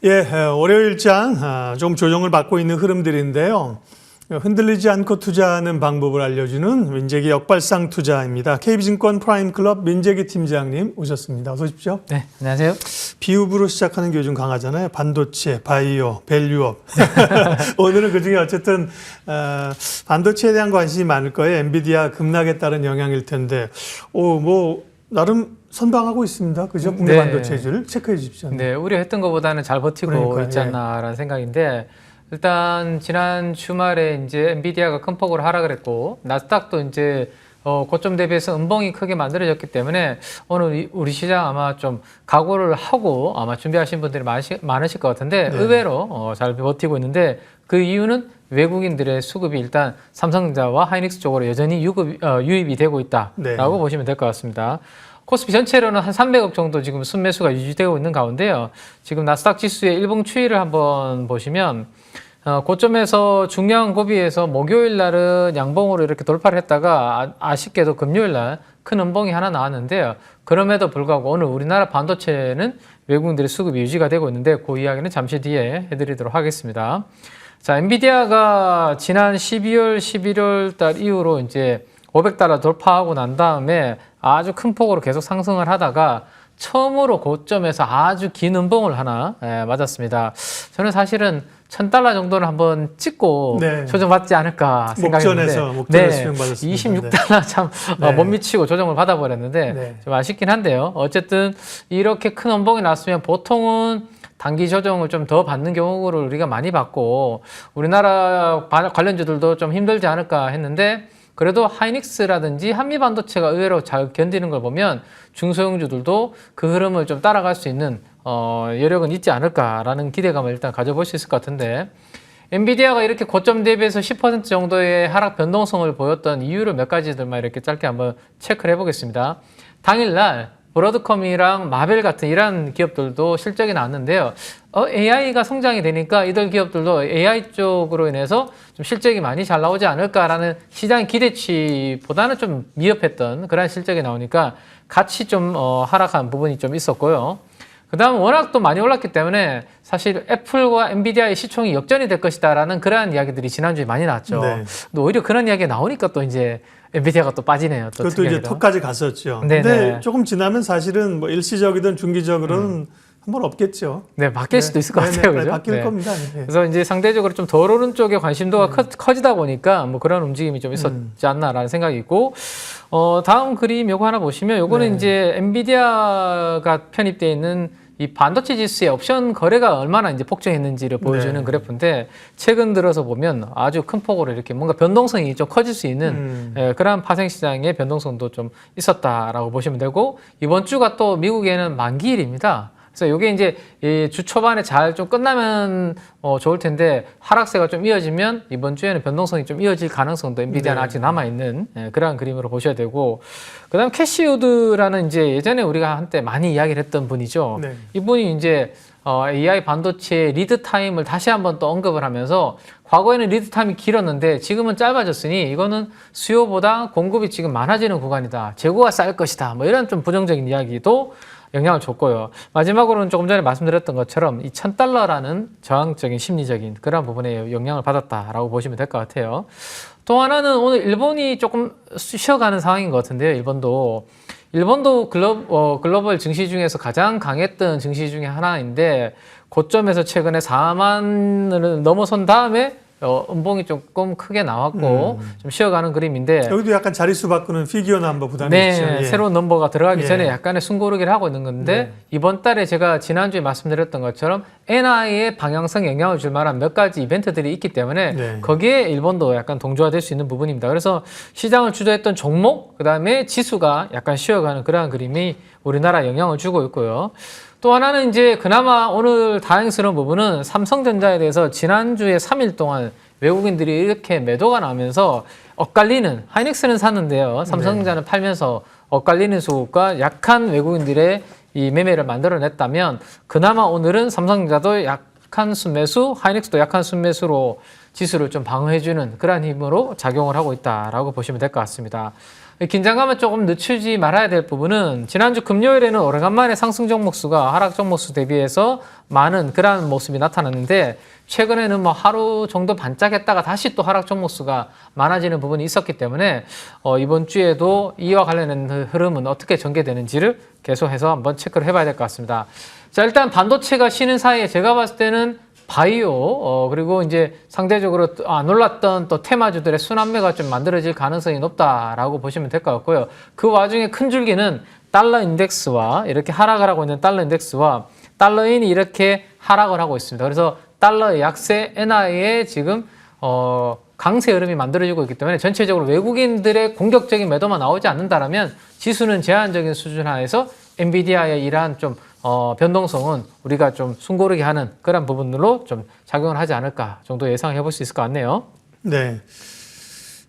예, 월요일장 좀 조정을 받고 있는 흐름들인데요. 흔들리지 않고 투자하는 방법을 알려주는 민재기 역발상 투자입니다. KB증권 프라임클럽 민재기 팀장님 오셨습니다. 어서 오십시오. 네, 안녕하세요. 비읍으로 시작하는 게 요즘 강하잖아요. 반도체, 바이오, 밸류업. 오늘은 그중에 어쨌든 반도체에 대한 관심이 많을 거예요. 엔비디아 급락에 따른 영향일 텐데, 나름 선방하고 있습니다. 그죠? 국내 반도체줄 체크해 주십시오. 네, 우려했던 것보다는 잘 버티고 있지 않나라는 생각인데, 일단 지난 주말에 이제 엔비디아가 큰 폭으로 하락을 했고, 나스닥도 이제 고점 대비해서 음봉이 크게 만들어졌기 때문에 오늘 우리 시장 아마 좀 각오를 하고 아마 준비하신 분들이 많으실 것 같은데, 네. 의외로 잘 버티고 있는데, 그 이유는 외국인들의 수급이 일단 삼성전자와 하이닉스 쪽으로 여전히 유입이 되고 있다라고 네. 보시면 될 것 같습니다. 코스피 전체로는 한 300억 정도 지금 순매수가 유지되고 있는 가운데요. 지금 나스닥 지수의 일봉 추이를 한번 보시면 고점에서 중요한 고비에서 목요일 날은 양봉으로 이렇게 돌파를 했다가 아쉽게도 금요일 날 큰 음봉이 하나 나왔는데요. 그럼에도 불구하고 오늘 우리나라 반도체는 외국인들의 수급이 유지가 되고 있는데 그 이야기는 잠시 뒤에 해드리도록 하겠습니다. 자, 엔비디아가 지난 12월, 11월 달 이후로 이제 $500 돌파하고 난 다음에 아주 큰 폭으로 계속 상승을 하다가 처음으로 고점에서 아주 긴 음봉을 하나 맞았습니다. 저는 사실은 $1,000 정도를 한번 찍고 조정받지 않을까 생각했는데 목전에서 수정받았습니다. $26 참 못 미치고 조정을 받아버렸는데 좀 아쉽긴 한데요. 어쨌든 이렇게 큰 음봉이 났으면 보통은 단기 조정을 좀 더 받는 경우를 우리가 많이 봤고 우리나라 관련주들도 좀 힘들지 않을까 했는데 그래도 하이닉스라든지 한미반도체가 의외로 잘 견디는 걸 보면 중소형주들도 그 흐름을 좀 따라갈 수 있는 여력은 있지 않을까라는 기대감을 일단 가져볼 수 있을 것 같은데 엔비디아가 이렇게 고점 대비해서 10% 정도의 하락 변동성을 보였던 이유를 몇 가지들만 이렇게 짧게 한번 체크를 해보겠습니다. 당일날 브로드컴이랑 마벨 같은 이런 기업들도 실적이 나왔는데요. AI가 성장이 되니까 이들 기업들도 AI 쪽으로 인해서 좀 실적이 많이 잘 나오지 않을까라는 시장 기대치보다는 좀 미흡했던 그런 실적이 나오니까 같이 좀 하락한 부분이 좀 있었고요. 그 다음 워낙 또 많이 올랐기 때문에 사실 애플과 엔비디아의 시총이 역전이 될 것이다라는 그러한 이야기들이 지난주에 많이 나왔죠. 근데 오히려 그런 이야기가 나오니까 또 이제 엔비디아가 또 빠지네요. 또 그것도 특이하게도. 이제 턱까지 갔었죠. 근데 조금 지나면 사실은 뭐 일시적이든 중기적으로는 한번 없겠죠. 네, 바뀔 수도 있을 것 같아요. 그죠? 바뀔 겁니다. 그래서 이제 상대적으로 좀 덜 오른 쪽에 관심도가 커지다 보니까 뭐 그런 움직임이 좀 있었지 않나라는 생각이 있고, 다음 그림 요거 하나 보시면 요거는 이제 엔비디아가 편입되어 있는 이 반도체 지수의 옵션 거래가 얼마나 이제 폭증했는지를 보여주는 그래프인데 최근 들어서 보면 아주 큰 폭으로 이렇게 뭔가 변동성이 좀 커질 수 있는 그런 파생 시장의 변동성도 좀 있었다라고 보시면 되고 이번 주가 또 미국에는 만기일입니다. 그래서 이게 이제 주 초반에 잘 좀 끝나면 좋을 텐데 하락세가 좀 이어지면 이번 주에는 변동성이 좀 이어질 가능성도 엔비디아는 아직 남아있는 그런 그림으로 보셔야 되고 그다음 캐시우드라는 이제 예전에 우리가 한때 많이 이야기를 했던 분이죠. 이분이 이제 AI 반도체 리드 타임을 다시 한번 또 언급을 하면서 과거에는 리드 타임이 길었는데 지금은 짧아졌으니 이거는 수요보다 공급이 지금 많아지는 구간이다. 재고가 쌓일 것이다. 뭐 이런 좀 부정적인 이야기도 영향을 줬고요. 마지막으로는 조금 전에 말씀드렸던 것처럼 이 $1,000라는 저항적인 심리적인 그런 부분에 영향을 받았다라고 보시면 될 것 같아요. 또 하나는 오늘 일본이 조금 쉬어가는 상황인 것 같은데요. 일본도 글로벌 증시 중에서 가장 강했던 증시 중에 하나인데 고점에서 최근에 4만을 넘어선 다음에 음봉이 조금 크게 나왔고 좀 쉬어가는 그림인데 여기도 약간 자릿수 바꾸는 피규어 넘버 부담이 있죠. 새로운 넘버가 들어가기 전에 약간의 숨고르기를 하고 있는 건데 이번 달에 제가 지난주에 말씀드렸던 것처럼 엔화의 방향성 영향을 줄 만한 몇 가지 이벤트들이 있기 때문에 거기에 일본도 약간 동조화될 수 있는 부분입니다. 그래서 시장을 주도했던 종목 그다음에 지수가 약간 쉬어가는 그러한 그림이 우리나라에 영향을 주고 있고요. 또 하나는 이제 그나마 오늘 다행스러운 부분은 삼성전자에 대해서 지난주에 3일 동안 외국인들이 이렇게 매도가 나면서 엇갈리는 하이닉스는 샀는데요. 삼성전자는 팔면서 엇갈리는 수급과 약한 외국인들의 이 매매를 만들어냈다면 그나마 오늘은 삼성전자도 약한 순매수, 하이닉스도 약한 순매수로 지수를 좀 방어해주는 그러한 힘으로 작용을 하고 있다라고 보시면 될 것 같습니다. 긴장감을 조금 늦추지 말아야 될 부분은 지난주 금요일에는 오래간만에 상승 종목 수가 하락 종목 수 대비해서 많은 그런 모습이 나타났는데 최근에는 뭐 하루 정도 반짝했다가 다시 또 하락 종목 수가 많아지는 부분이 있었기 때문에 이번 주에도 이와 관련된 흐름은 어떻게 전개되는지를 계속해서 한번 체크를 해봐야 될 것 같습니다. 자, 일단 반도체가 쉬는 사이에 제가 봤을 때는 바이오 그리고 이제 상대적으로 안 올랐던 또 테마주들의 순환매가 좀 만들어질 가능성이 높다라고 보시면 될 것 같고요. 그 와중에 큰 줄기는 달러 인덱스와 이렇게 하락을 하고 있는 달러 인덱스와 달러인이 이렇게 하락을 하고 있습니다. 그래서 달러의 약세, 엔화의 지금 강세 흐름이 만들어지고 있기 때문에 전체적으로 외국인들의 공격적인 매도만 나오지 않는다라면 지수는 제한적인 수준 하에서 엔비디아의 이러한 좀 변동성은 우리가 좀 숨고르게 하는 그런 부분으로 좀 작용을 하지 않을까 정도 예상해 볼 수 있을 것 같네요. 네.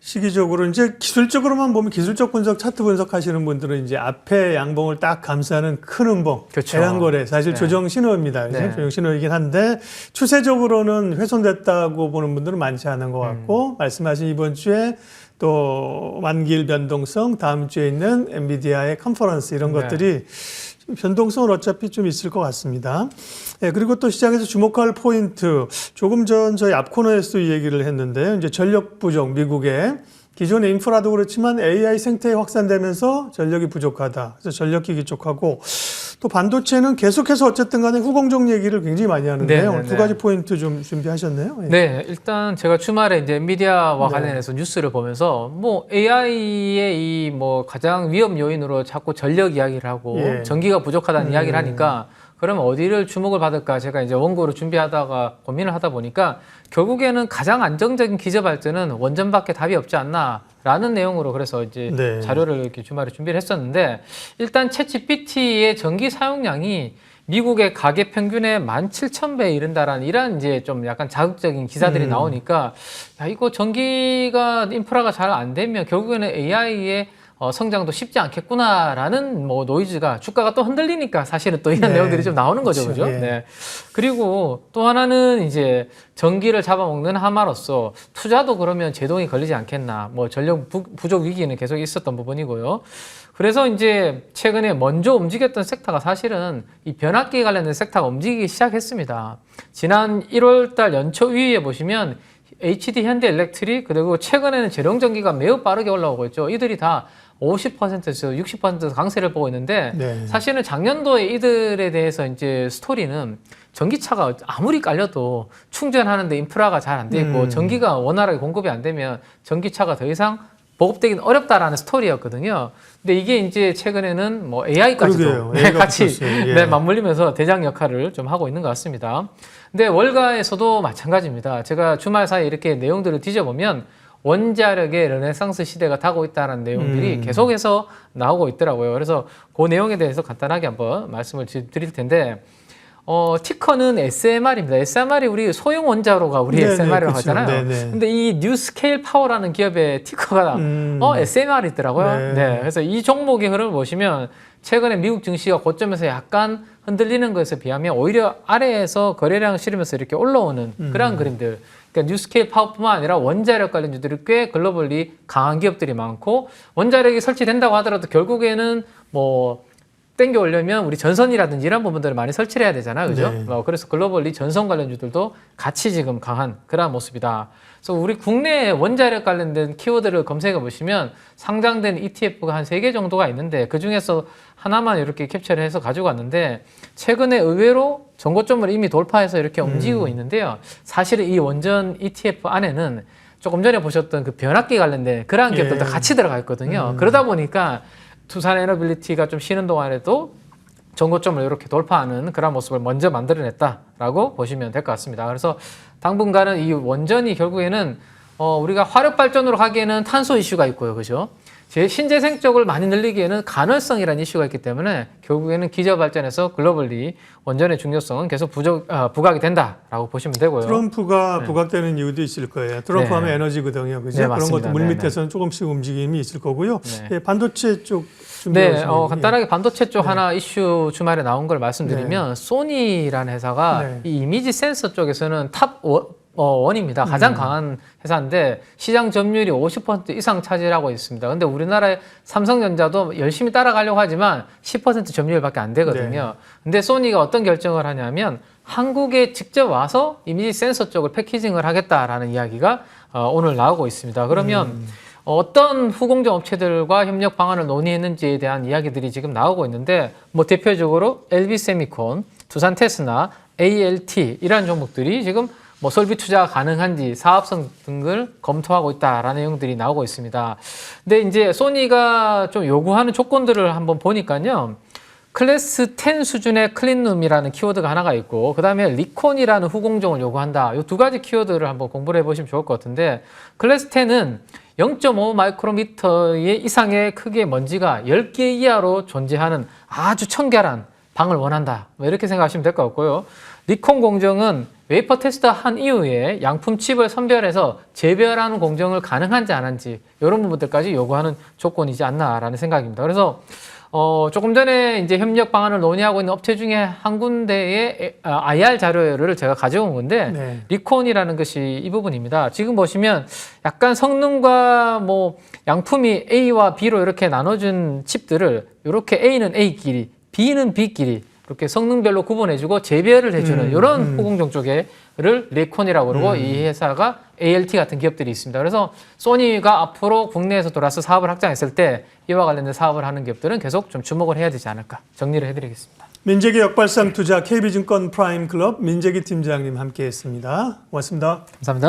시기적으로 이제 기술적으로만 보면 기술적 분석, 차트 분석하시는 분들은 이제 앞에 양봉을 딱 감싸는 큰 음봉, 그렇죠. 대량거래 사실 네. 조정 신호입니다. 네. 조정 신호이긴 한데 추세적으로는 훼손됐다고 보는 분들은 많지 않은 것 같고 말씀하신 이번 주에 또 만기일 변동성, 다음 주에 있는 엔비디아의 컨퍼런스 이런 네. 것들이 변동성은 어차피 좀 있을 것 같습니다. 네, 그리고 또 시장에서 주목할 포인트, 조금 전 저희 앞 코너에서도 이 얘기를 했는데요. 이제 전력 부족, 미국의 기존의 인프라도 그렇지만 AI 생태계 확산되면서 전력이 부족하다. 그래서 전력기기 쪽하고 또 반도체는 계속해서 어쨌든 간에 후공정 얘기를 굉장히 많이 하는데요. 네, 네, 두 가지 포인트 좀 준비하셨네요. 예. 네, 일단 제가 주말에 이제 엔비디아와 네. 관련해서 뉴스를 보면서 뭐 AI의 이 뭐 가장 위험 요인으로 자꾸 전력 이야기를 하고 예. 전기가 부족하다는 이야기를 하니까 그러면 어디를 주목을 받을까 제가 이제 원고를 준비하다가 고민을 하다 보니까 결국에는 가장 안정적인 기저 발전은 원전밖에 답이 없지 않나라는 내용으로 그래서 이제 네. 자료를 이렇게 주말에 준비를 했었는데 일단 챗GPT의 전기 사용량이 미국의 가계 평균의 17,000배에 이른다라는 이런 이제 좀 약간 자극적인 기사들이 나오니까 야, 이거 전기가 인프라가 잘 안 되면 결국에는 AI의 성장도 쉽지 않겠구나라는 뭐 노이즈가 주가가 또 흔들리니까 사실은 또 이런 네. 내용들이 좀 나오는 거죠, 그렇죠. 그죠? 예. 네. 그리고 또 하나는 이제 전기를 잡아먹는 하마로서 투자도 그러면 제동이 걸리지 않겠나. 뭐 전력 부족 위기는 계속 있었던 부분이고요. 그래서 이제 최근에 먼저 움직였던 섹터가 사실은 이 변압기 관련된 섹터가 움직이기 시작했습니다. 지난 1월 달 연초 이후에 보시면 HD 현대일렉트릭 그리고 최근에는 재룡전기가 매우 빠르게 올라오고 있죠. 이들이 다 50%에서 60% 강세를 보고 있는데 네. 사실은 작년도에 이들에 대해서 이제 스토리는 전기차가 아무리 깔려도 충전하는데 인프라가 잘 안 돼 있고 전기가 원활하게 공급이 안 되면 전기차가 더 이상 보급되기는 어렵다라는 스토리였거든요. 근데 이게 이제 최근에는 뭐 AI까지도 그러게요. 네, AI가 같이 붙었어요. 예. 네, 맞물리면서 대장 역할을 좀 하고 있는 것 같습니다. 근데 월가에서도 마찬가지입니다. 제가 주말 사이에 이렇게 내용들을 뒤져보면 원자력의 르네상스 시대가 타고 있다는 내용들이 계속해서 나오고 있더라고요. 그래서 그 내용에 대해서 간단하게 한번 말씀을 드릴 텐데 티커는 SMR입니다. SMR이 우리 소형 원자로가 우리 네네, SMR이라고 그쵸. 하잖아요. 네네. 근데 이 뉴스케일 파워라는 기업의 티커가 SMR이 있더라고요. 네. 네. 그래서 이 종목의 흐름을 보시면 최근에 미국 증시가 고점에서 약간 흔들리는 것에 비하면 오히려 아래에서 거래량 실으면서 이렇게 올라오는 그런 그림들. 그러니까 뉴스케일 파워뿐만 아니라 원자력 관련주들이 꽤 글로벌리 강한 기업들이 많고 원자력이 설치된다고 하더라도 결국에는 뭐 땡겨 오려면 우리 전선이라든지 이런 부분들을 많이 설치를 해야 되잖아요. 그죠? 네. 그래서 글로벌리 전선 관련주들도 같이 지금 강한 그런 모습이다. 그래서 우리 국내 원자력 관련된 키워드를 검색해 보시면 상장된 ETF가 한 3개 정도가 있는데 그 중에서 하나만 이렇게 캡처를 해서 가지고 왔는데 최근에 의외로 전고점을 이미 돌파해서 이렇게 움직이고 있는데요. 사실은 이 원전 ETF 안에는 조금 전에 보셨던 그 변압기 관련된 그러한 기업들도 예. 같이 들어가 있거든요. 그러다 보니까 두산 에너빌리티가 좀 쉬는 동안에도 전고점을 이렇게 돌파하는 그런 모습을 먼저 만들어냈다라고 보시면 될 것 같습니다. 그래서 당분간은 이 원전이 결국에는 우리가 화력 발전으로 가기에는 탄소 이슈가 있고요, 그죠? 신재생 쪽을 많이 늘리기에는 간헐성이라는 이슈가 있기 때문에 결국에는 기저 발전에서 글로벌리 원전의 중요성은 계속 부각이 된다라고 보시면 되고요. 트럼프가 네. 부각되는 이유도 있을 거예요. 트럼프 네. 하면 에너지거든요. 그죠? 네, 그런 맞습니다. 것도 네, 물밑에서는 조금씩 움직임이 있을 거고요. 네. 예, 반도체 쪽 네, 준비하시면 간단하게 반도체 쪽 하나 이슈 주말에 나온 걸 말씀드리면 소니라는 회사가 네. 이 이미지 센서 쪽에서는 탑 원입니다. 가장 강한 회사인데 시장 점유율이 50% 이상 차지하고 있습니다. 근데 우리나라의 삼성전자도 열심히 따라가려고 하지만 10% 점유율밖에 안 되거든요. 근데 소니가 어떤 결정을 하냐면 한국에 직접 와서 이미지 센서 쪽을 패키징을 하겠다라는 이야기가 오늘 나오고 있습니다. 그러면 어떤 후공정 업체들과 협력 방안을 논의했는지에 대한 이야기들이 지금 나오고 있는데 뭐 대표적으로 LB세미콘, 두산테스나, ALT 이런 종목들이 지금 뭐 설비 투자가 가능한지 사업성 등을 검토하고 있다라는 내용들이 나오고 있습니다. 근데 이제 소니가 좀 요구하는 조건들을 한번 보니까요. 클래스 10 수준의 클린룸이라는 키워드가 하나가 있고 그다음에 리콘이라는 후공정을 요구한다. 이 두 가지 키워드를 한번 공부를 해보시면 좋을 것 같은데 클래스 10은 0.5 마이크로미터의 이상의 크기의 먼지가 10개 이하로 존재하는 아주 청결한 방을 원한다. 뭐 이렇게 생각하시면 될 것 같고요. 리콘 공정은 웨이퍼 테스트 한 이후에 양품 칩을 선별해서 재별하는 공정을 가능한지 안 한지 이런 부분들까지 요구하는 조건이지 않나라는 생각입니다. 그래서 조금 전에 이제 협력 방안을 논의하고 있는 업체 중에 한 군데의 IR 자료를 제가 가져온 건데 네. 리콘이라는 것이 이 부분입니다. 지금 보시면 약간 성능과 뭐 양품이 A와 B로 이렇게 나눠준 칩들을 이렇게 A는 A끼리, B는 B끼리 이렇게 성능별로 구분해주고 재배를 해주는 이런 후공정 쪽에를 리콘이라고 그러고 이 회사가 ALT 같은 기업들이 있습니다. 그래서 소니가 앞으로 국내에서 돌아서 사업을 확장했을 때 이와 관련된 사업을 하는 기업들은 계속 좀 주목을 해야 되지 않을까 정리를 해드리겠습니다. 민재기 역발상 투자 KB증권 프라임 클럽 민재기 팀장님 함께했습니다. 고맙습니다. 감사합니다.